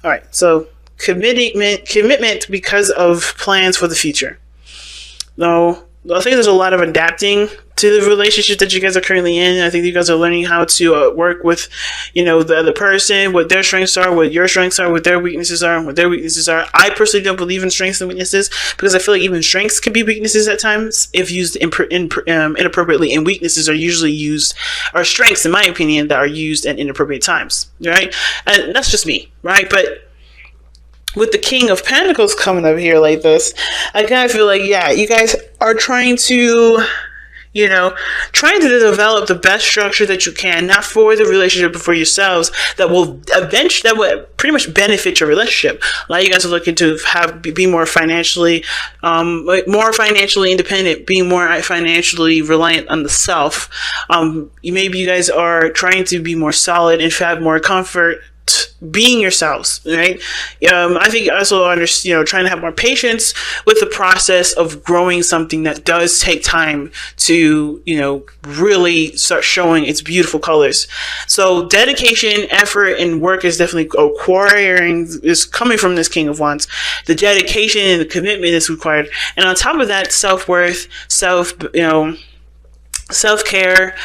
All right. So commitment because of plans for the future. No, I think there's a lot of adapting to the relationship that you guys are currently in. I think you guys are learning how to work with, the other person, what their strengths are, what your strengths are, what their weaknesses are, and what their weaknesses are. I personally don't believe in strengths and weaknesses because I feel like even strengths can be weaknesses at times if used inappropriately, and weaknesses are usually used, or strengths, in my opinion, that are used at inappropriate times, right? And that's just me, right? But with the King of Pentacles coming up here like this, I kind of feel like, yeah, you guys are trying to develop the best structure that you can, not for the relationship, but for yourselves, that will pretty much benefit your relationship. A lot of you guys are looking to be more financially independent, being more financially reliant on the self. Maybe you guys are trying to be more solid and have more comfort being yourselves, right? I think also trying to have more patience with the process of growing something that does take time to, really start showing its beautiful colors. So dedication, effort, and work is definitely is coming from this King of Wands. The dedication and the commitment is required. And on top of that, self-worth, self-care,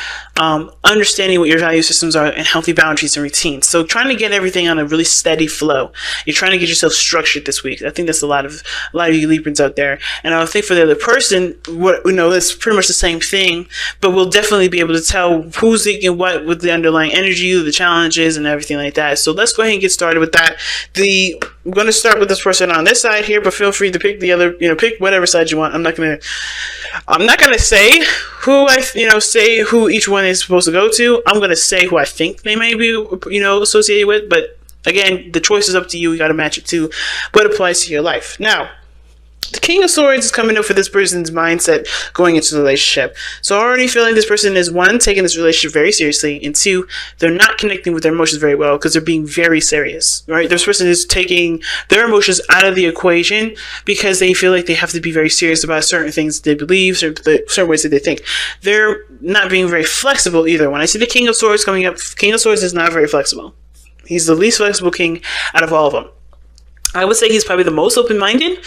understanding what your value systems are, and healthy boundaries and routines. So trying to get everything on a really steady flow. You're trying to get yourself structured this week. I think that's a lot of you Librans out there. And I think for the other person, it's pretty much the same thing, but we'll definitely be able to tell who's thinking what with the underlying energy, the challenges, and everything like that. So let's go ahead and get started with that. I'm going to start with this person on this side here, but feel free to pick the other, pick whatever side you want. I'm not going to say who each one is supposed to go to. I'm going to say who I think they may be, associated with. But again, the choice is up to you. You got to match it to what applies to your life. Now, the King of Swords is coming up for this person's mindset going into the relationship. So already feeling this person is, one, taking this relationship very seriously, and two, they're not connecting with their emotions very well because they're being very serious, right? This person is taking their emotions out of the equation because they feel like they have to be very serious about certain things that they believe, certain ways that they think. They're not being very flexible either. When I see the King of Swords coming up, King of Swords is not very flexible. He's the least flexible king out of all of them. I would say he's probably the most open-minded,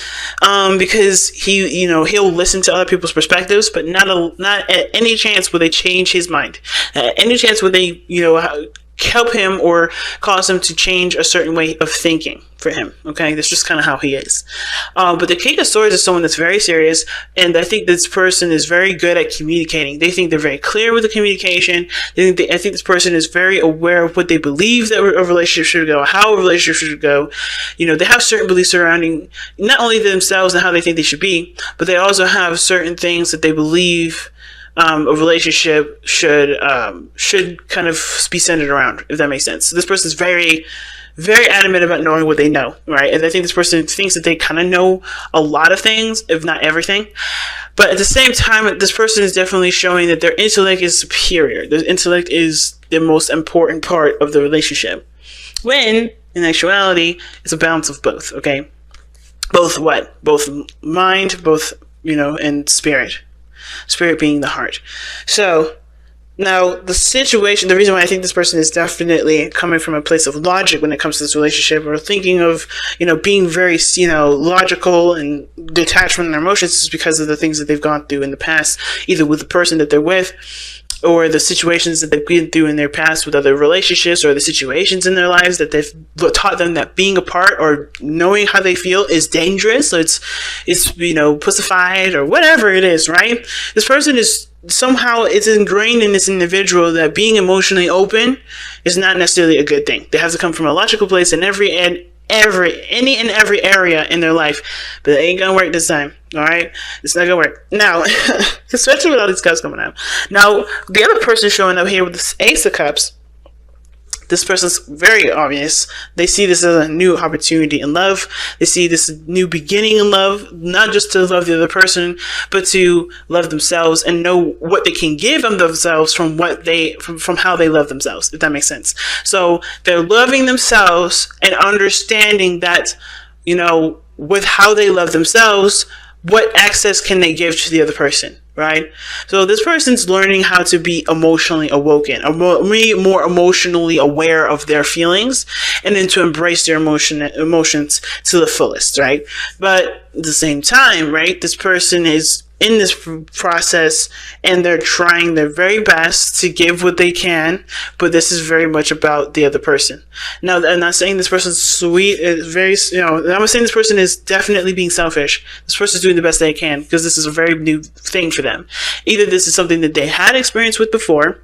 because he'll listen to other people's perspectives, but not at any chance will they change his mind. At any chance will they, help him or cause him to change a certain way of thinking for him. Okay, that's just kind of how he is. But the King of Swords is someone that's very serious, and I think this person is very good at communicating. They think they're very clear with the communication. I think this person is very aware of what they believe that a relationship should go, how a relationship should go. They have certain beliefs surrounding not only themselves and how they think they should be, but they also have certain things that they believe a relationship should kind of be centered around, if that makes sense. So this person is very, very adamant about knowing what they know, right? And I think this person thinks that they kind of know a lot of things, if not everything. But at the same time, this person is definitely showing that their intellect is superior. Their intellect is the most important part of the relationship. When, in actuality, it's a balance of both, okay? Both what? Both mind, and spirit. Spirit being the heart. So now the reason why I think this person is definitely coming from a place of logic when it comes to this relationship, or thinking of, being very, logical and detached from their emotions, is because of the things that they've gone through in the past, either with the person that they're with, or the situations that they've been through in their past with other relationships, or the situations in their lives that they've taught them that being apart or knowing how they feel is dangerous. So it's pussified or whatever it is, right? This person is somehow, it's ingrained in this individual that being emotionally open is not necessarily a good thing. They have to come from a logical place in every area in their life, but it ain't gonna work this time. All right, it's not gonna work now, especially with all these cups coming out. Now, the other person showing up here with this Ace of Cups, this person's very obvious. They see this as a new opportunity in love. They see this new beginning in love, not just to love the other person, but to love themselves and know what they can give of themselves from how they love themselves, if that makes sense. So they're loving themselves and understanding that, with how they love themselves what access can they give to the other person, right? So this person's learning how to be emotionally awoken, more emotionally aware of their feelings, and then to embrace their emotions to the fullest, right? But at the same time, right, this person is in this process and they're trying their very best to give what they can, but this is very much about the other person. Now, I'm not saying this person's sweet, is very, I'm not saying this person is definitely being selfish. This person's doing the best they can because this is a very new thing for them. Either this is something that they had experience with before,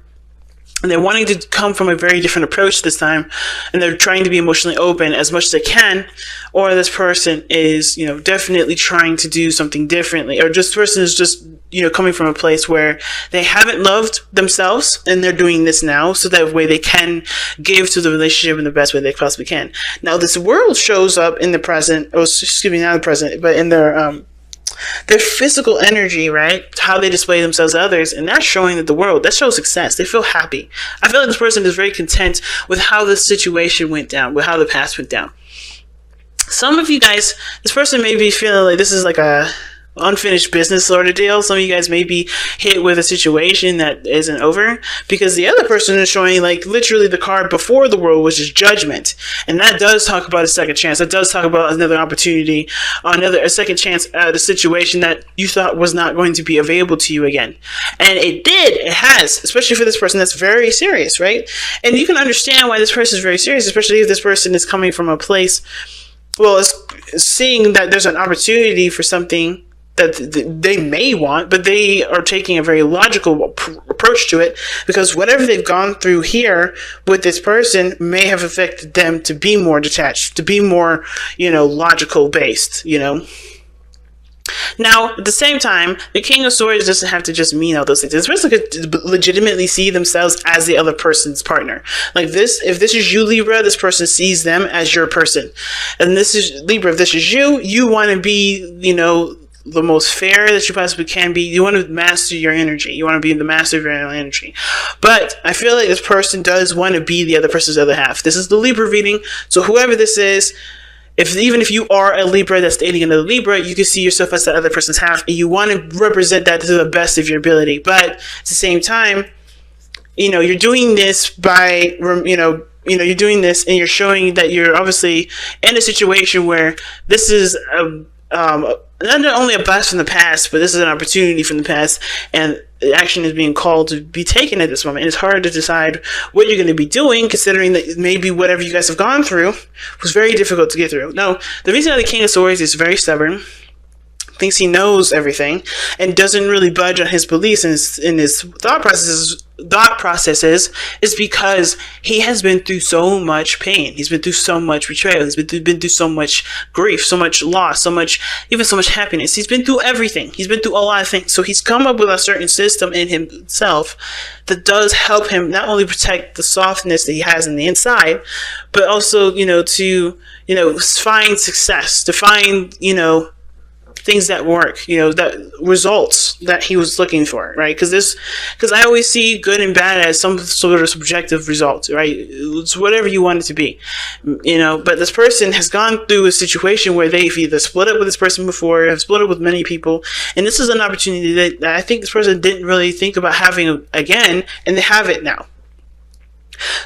and they're wanting to come from a very different approach this time, and they're trying to be emotionally open as much as they can, or this person is, definitely trying to do something differently, or this person is just, coming from a place where they haven't loved themselves, and they're doing this now, so that way they can give to the relationship in the best way they possibly can. Now, this world shows up in the present, not the present, but in their physical energy, right? How they display themselves to others, and that's showing that the world, that shows success. They feel happy. I feel like this person is very content with how the situation went down, with how the past went down. Some of you guys, this person may be feeling like this is like a unfinished business sort of deal. Some of you guys may be hit with a situation that isn't over, because the other person is showing like literally the card before the world was just judgment, and that does talk about a second chance. That does talk about another opportunity, a second chance at a situation that you thought was not going to be available to you again, and it has, especially for this person that's very serious, right? And you can understand why this person is very serious, especially if this person is coming from a place, well, it's seeing that there's an opportunity for something that they may want, but they are taking a very logical approach to it, because whatever they've gone through here with this person may have affected them to be more detached, to be more, logical based, Now, at the same time, the King of Swords doesn't have to just mean all those things. This person could legitimately see themselves as the other person's partner. Like this, if this is you, Libra, this person sees them as your person. And this is Libra, if this is you, you want to be, the most fair that you possibly can be. You want to master your energy. You want to be the master of your own energy. But I feel like this person does want to be the other person's other half. This is the Libra reading. So whoever this is, even if you are a Libra that's dating another Libra, you can see yourself as the other person's half, and you want to represent that to the best of your ability. But at the same time, you're doing this by, you're doing this, and you're showing that you're obviously in a situation where this is not only a blast from the past, but this is an opportunity from the past, and action is being called to be taken at this moment. And it's hard to decide what you're going to be doing, considering that maybe whatever you guys have gone through was very difficult to get through. Now, the reason why the King of Swords is very stubborn, thinks he knows everything, and doesn't really budge on his beliefs and in his thought processes is because he has been through so much pain. He's been through so much betrayal. He's been through so much grief, so much loss, even so much happiness. He's been through everything. He's been through a lot of things. So he's come up with a certain system in himself that does help him not only protect the softness that he has in the inside, but also, to, find success, to find, things that work, that results that he was looking for, right? Because I always see good and bad as some sort of subjective result, right? It's whatever you want it to be, but this person has gone through a situation where they've either split up with this person before, have split up with many people, and this is an opportunity that I think this person didn't really think about having again, and they have it now.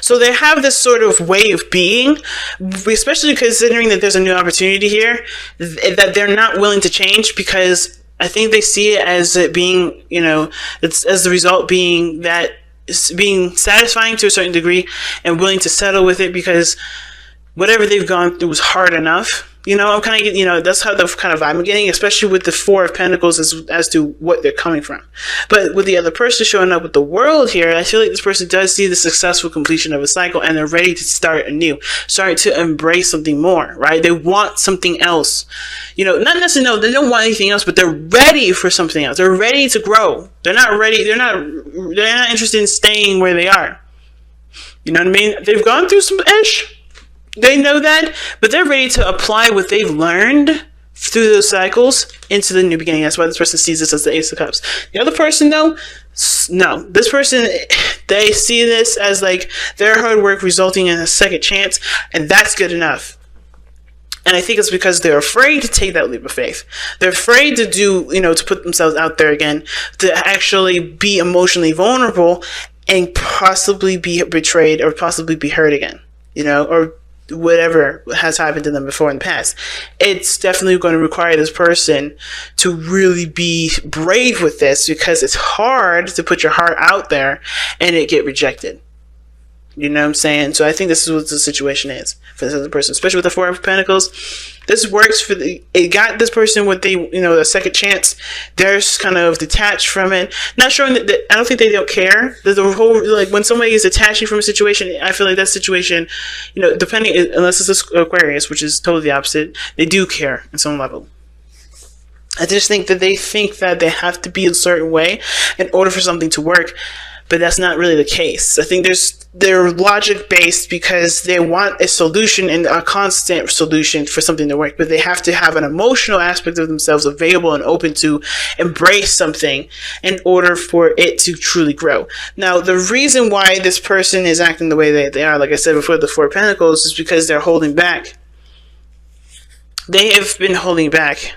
So they have this sort of way of being, especially considering that there's a new opportunity here, that they're not willing to change, because I think they see it as it being, it's as the result being that it's being satisfying to a certain degree and willing to settle with it, because whatever they've gone through was hard enough. I'm kind of getting, that's how the kind of vibe I'm getting, especially with the Four of Pentacles as to what they're coming from. But with the other person showing up with the World here, I feel like this person does see the successful completion of a cycle, and they're ready to start anew, start to embrace something more, right? They want something else. Not necessarily, no, they don't want anything else, but they're ready for something else. They're ready to grow. They're not ready. They're not interested in staying where they are. You know what I mean? They've gone through some ish. They know that, but they're ready to apply what they've learned through those cycles into the new beginning. That's why this person sees this as the Ace of Cups. The other person, though, no. This person, they see this as like their hard work resulting in a second chance, and that's good enough. And I think it's because they're afraid to take that leap of faith. They're afraid to do, to put themselves out there again, to actually be emotionally vulnerable and possibly be betrayed or possibly be hurt again, or whatever has happened to them before in the past. It's definitely going to require this person to really be brave with this, because it's hard to put your heart out there and it get rejected. You know what I'm saying? So I think this is what the situation is for this other person, especially with the Four of Pentacles. This works it got this person what they, a second chance. They're kind of detached from it. Not showing that I don't think they don't care. There's a whole, when somebody is detaching from a situation, I feel like that situation, depending, unless it's Aquarius, which is totally the opposite, they do care on some level. I just think that they think that they have to be a certain way in order for something to work. But that's not really the case. I think they're logic based because they want a solution and a constant solution for something to work. But they have to have an emotional aspect of themselves available and open to embrace something in order for it to truly grow. Now, the reason why this person is acting the way that they are, like I said before, the Four of Pentacles, is because they're holding back. They have been holding back.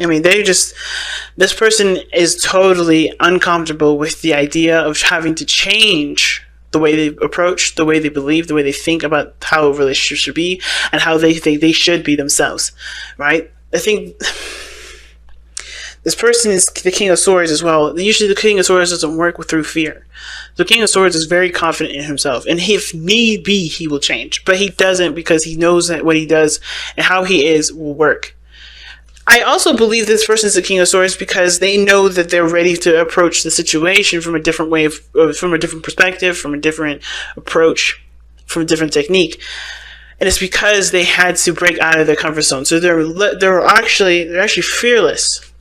I mean, this person is totally uncomfortable with the idea of having to change the way they approach, the way they believe, the way they think about how a relationship should be, and how they think they should be themselves, right? I think this person is the King of Swords as well. Usually the King of Swords doesn't work through fear. The King of Swords is very confident in himself, and if need be, he will change. But he doesn't, because he knows that what he does and how he is will work. I also believe this person is the King of Swords because they know that they're ready to approach the situation from a different way, from a different perspective, from a different approach, from a different technique. And it's because they had to break out of their comfort zone. So they're actually fearless.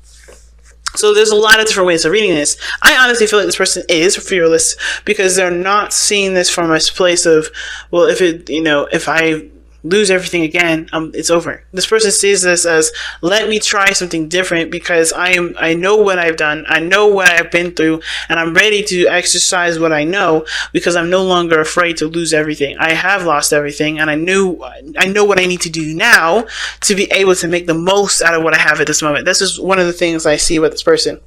So there's a lot of different ways of reading this. I honestly feel like this person is fearless because they're not seeing this from a place of, well, if I lose everything again, it's over. This person sees this as, let me try something different because I know what I've done, I know what I've been through, and I'm ready to exercise what I know because I'm no longer afraid to lose everything. I have lost everything, and I know what I need to do now to be able to make the most out of what I have at this moment. This is one of the things I see with this person.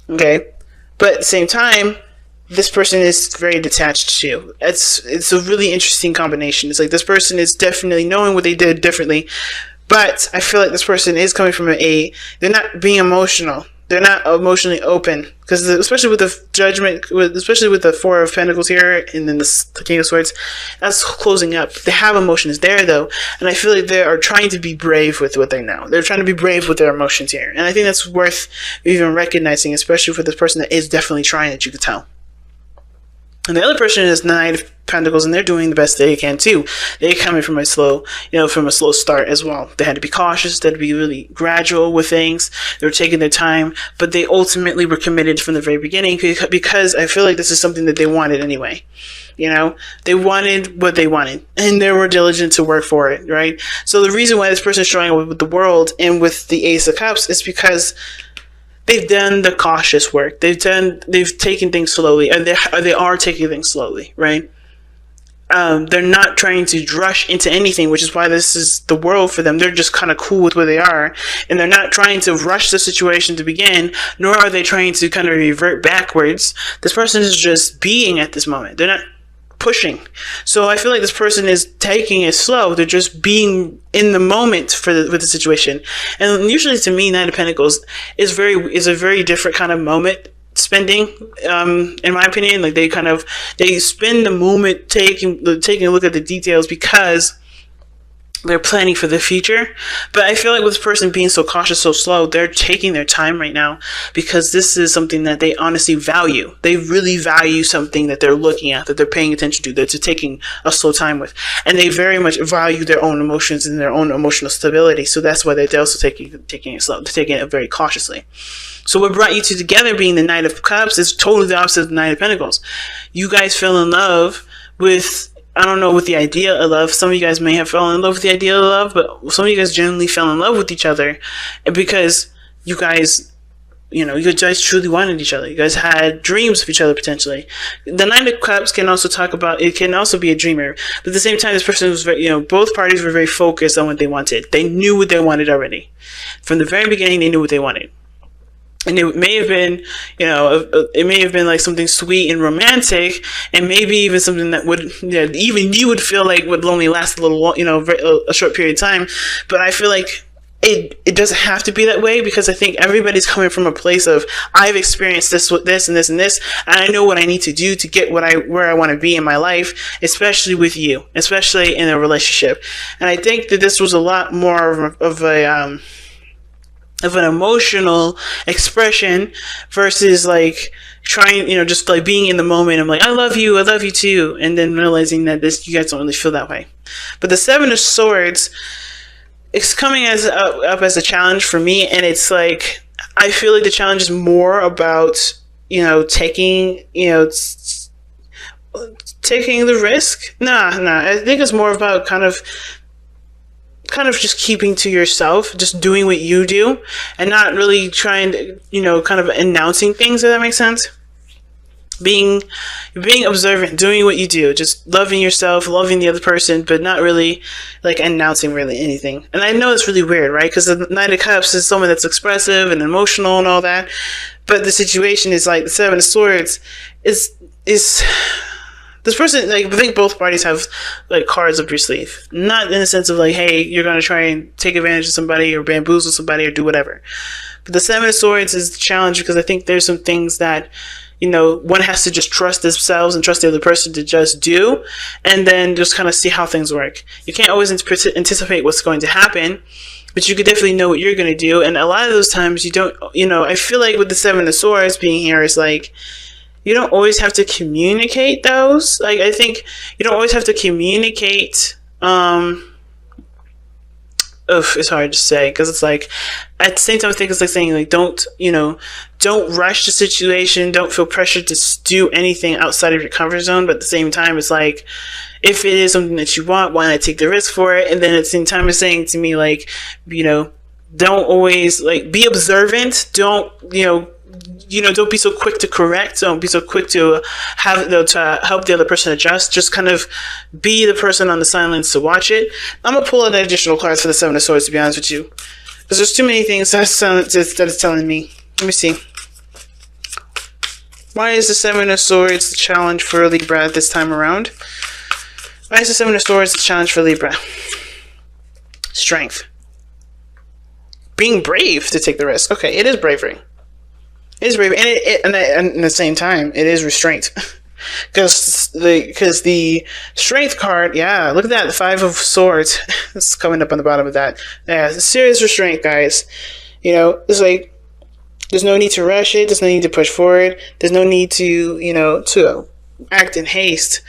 Okay, but at the same time, this person is very detached too. It's a really interesting combination. It's like this person is definitely knowing what they did differently, but I feel like this person is coming from they're not being emotional. They're not emotionally open, because especially with the Judgment, especially with the Four of Pentacles here, and then the King of Swords, that's closing up. They have emotions there though, and I feel like they are trying to be brave with what they know. They're trying to be brave with their emotions here, and I think that's worth even recognizing, especially for this person that is definitely trying, that you could tell. And the other person is the Knight of Pentacles, and they're doing the best they can too. They're coming from a slow start as well. They had to be cautious. They had to be really gradual with things. They were taking their time, but they ultimately were committed from the very beginning because I feel like this is something that they wanted anyway. They wanted what they wanted, and they were diligent to work for it, right? So the reason why this person is showing up with the World and with the Ace of Cups is because they've done the cautious work. They've taken things slowly, and they are taking things slowly, right? They're not trying to rush into anything, which is why this is the World for them. They're just kind of cool with where they are, and they're not trying to rush the situation to begin, nor are they trying to kind of revert backwards. This person is just being at this moment. They're not pushing. So I feel like this person is taking it slow. They're just being in the moment with the situation. And usually, to me, Knight of Pentacles is a very different kind of moment spending, in my opinion. Like they spend the moment taking a look at the details because they're planning for the future. But I feel like with this person being so cautious, so slow, they're taking their time right now because this is something that they honestly value. They really value something that they're looking at, that they're paying attention to, that they're taking a slow time with. And they very much value their own emotions and their own emotional stability. So that's why they're also taking it slow. They're taking it very cautiously. So what brought you two together, being the Knight of Cups, is totally the opposite of the Knight of Pentacles. You guys fell in love with, I don't know, with the idea of love. Some of you guys may have fallen in love with the idea of love, but some of you guys genuinely fell in love with each other because you guys You guys truly wanted each other. You guys had dreams of each other potentially. The Nine of Cups can also talk about, it can also be a dreamer. But at the same time, this person was very, both parties were very focused on what they wanted. They knew what they wanted already. From the very beginning, they knew what they wanted. And it may have been, it may have been like something sweet and romantic, and maybe even something that would, even you would feel like would only last a little, a short period of time. But I feel like it doesn't have to be that way, because I think everybody's coming from a place of, I've experienced this with this and this and this, and I know what I need to do to get where I want to be in my life, especially with you, especially in a relationship. And I think that this was a lot more of an emotional expression versus like trying, just like being in the moment. I'm like, I love you too, and then realizing that you guys don't really feel that way. But the Seven of Swords, it's coming up as a challenge for me, and it's like, I feel like the challenge is more about taking the risk. I think it's more about kind of just keeping to yourself, just doing what you do, and not really trying to, kind of announcing things, if that makes sense. Being observant, doing what you do, just loving yourself, loving the other person, but not really like announcing really anything. And I know it's really weird, right? Because the Knight of Cups is someone that's expressive and emotional and all that, but the situation is like the Seven of Swords is this person, like, I think both parties have like cards up your sleeve, not in the sense of like, hey, you're gonna try and take advantage of somebody or bamboozle somebody or do whatever. But the Seven of Swords is the challenge, because I think there's some things that one has to just trust themselves and trust the other person to just do, and then just kind of see how things work. You can't always anticipate what's going to happen, but you could definitely know what you're going to do. And a lot of those times you don't, I feel like with the Seven of Swords being here, it's like, you don't always have to communicate those. Like, I think you don't always have to communicate, it's hard to say, because it's like, at the same time, I think it's like saying, like, don't rush the situation, don't feel pressured to do anything outside of your comfort zone. But at the same time, it's like, if it is something that you want, why not take the risk for it? And then at the same time, it's saying to me, like, don't always, like, be observant, don't be so quick to correct, don't be so quick to to help the other person adjust. Just kind of be the person on the sidelines to watch it. I'm gonna pull out additional cards for the Seven of Swords, to be honest with you, because there's too many things that it's telling me. Let me see. Why is the Seven of Swords the challenge for Libra this time around? Why is the Seven of Swords the challenge for Libra? Strength. Being brave to take the risk. Okay, it is bravery. It is bravery, and at the same time, it is restraint. Because the Strength card, yeah, look at that, the Five of Swords. It's coming up on the bottom of that. Yeah, serious restraint, guys. It's like, there's no need to rush it. There's no need to push forward. There's no need to, to act in haste.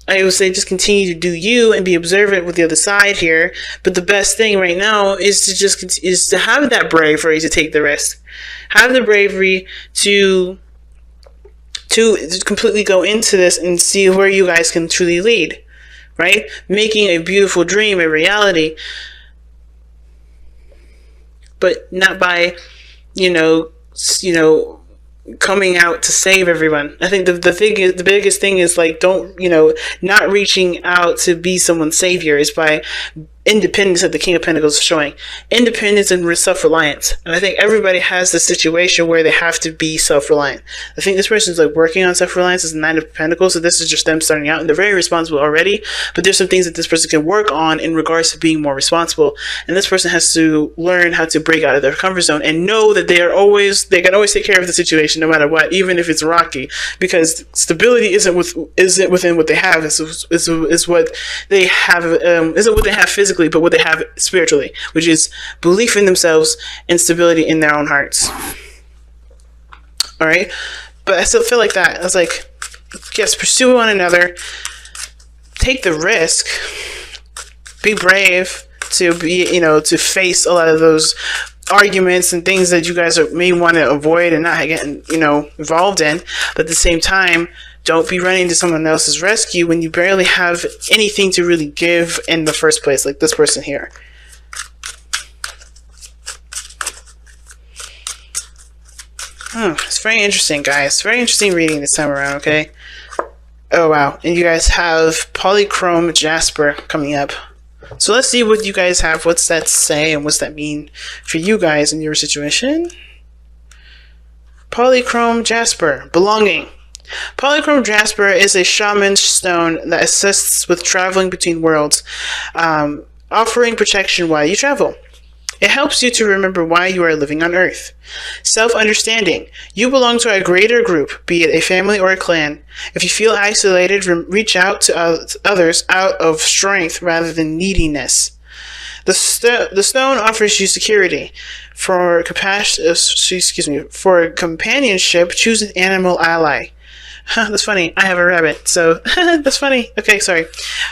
I would say just continue to do you and be observant with the other side here. But the best thing right now is to have that bravery to take the risk. Have the bravery to completely go into this and see where you guys can truly lead, right? Making a beautiful dream a reality, but not by, coming out to save everyone. I think the biggest thing is like, don't, not reaching out to be someone's savior, is by independence that the King of Pentacles is showing. Independence and self-reliance. And I think everybody has the situation where they have to be self-reliant. I think this person's like working on self-reliance as the Nine of Pentacles, so this is just them starting out, and they're very responsible already, but there's some things that this person can work on in regards to being more responsible. And this person has to learn how to break out of their comfort zone and know that they can always take care of the situation no matter what, even if it's rocky, because stability isn't within what they have, is what they have, isn't what they have physically, but what they have spiritually, which is belief in themselves and stability in their own hearts. All right, but I still feel like that. I was like, yes, pursue one another, take the risk, be brave to be, to face a lot of those arguments and things that you guys may want to avoid and not get, involved in. But at the same time, don't be running to someone else's rescue when you barely have anything to really give in the first place, like this person here. It's very interesting, guys. Very interesting reading this time around, okay? Oh, wow. And you guys have Polychrome Jasper coming up. So let's see what you guys have. What's that say and what's that mean for you guys in your situation? Polychrome Jasper. Belonging. Polychrome Jasper is a shaman stone that assists with traveling between worlds, offering protection while you travel. It helps you to remember why you are living on Earth. Self-understanding. You belong to a greater group, be it a family or a clan. If you feel isolated, reach out to others out of strength rather than neediness. The stone offers you security. For companionship, choose an animal ally. That's funny. I have a rabbit, so that's funny. Okay, sorry.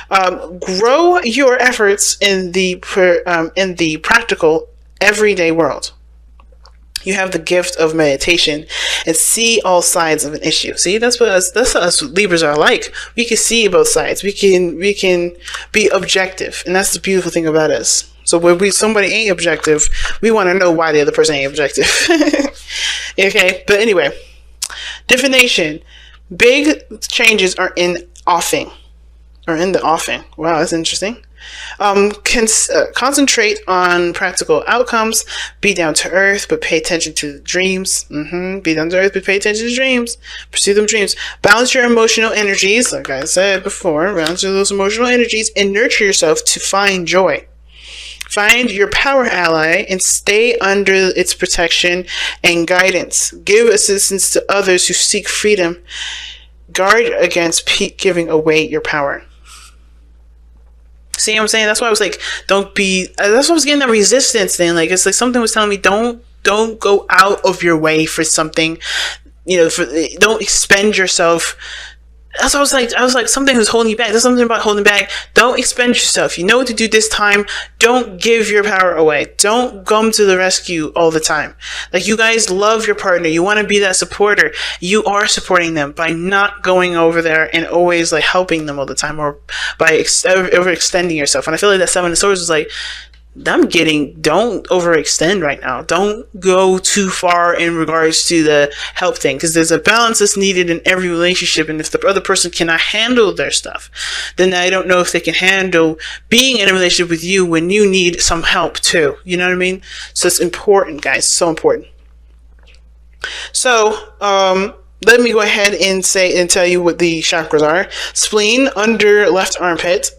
Grow your efforts in the practical, everyday world. You have the gift of meditation and see all sides of an issue. See, that's what us Libras are like. We can see both sides. We can be objective, and that's the beautiful thing about us. So when somebody ain't objective, we want to know why the other person ain't objective. Okay, but anyway, divination. Big changes are in offing, or in the offing. Wow, that's interesting. Concentrate on practical outcomes. Be down to earth, but pay attention to the dreams. Be down to earth, but pay attention to dreams. Pursue them dreams. Balance your emotional energies, like I said before. Balance those emotional energies and nurture yourself to find joy. Find your power ally and stay under its protection and guidance. Give assistance to others who seek freedom. Guard against giving away your power. See what I'm saying? That's why I was like, don't be... That's why I was getting that resistance thing. Like, it's like something was telling me, don't go out of your way for something. You know, don't expend yourself. That's what I was like, something was holding you back. There's something about holding back. Don't expend yourself. You know what to do this time. Don't give your power away. Don't come to the rescue all the time. Like, you guys love your partner. You want to be that supporter. You are supporting them by not going over there and always like helping them all the time, or by overextending yourself. And I feel like that Seven of Swords was like, don't overextend right now. Don't go too far in regards to the help thing, because there's a balance that's needed in every relationship. And if the other person cannot handle their stuff, then I don't know if they can handle being in a relationship with you when you need some help too. You know what I mean? So it's important, guys. So important. So, let me go ahead and tell you what the chakras are. Spleen, under left armpit.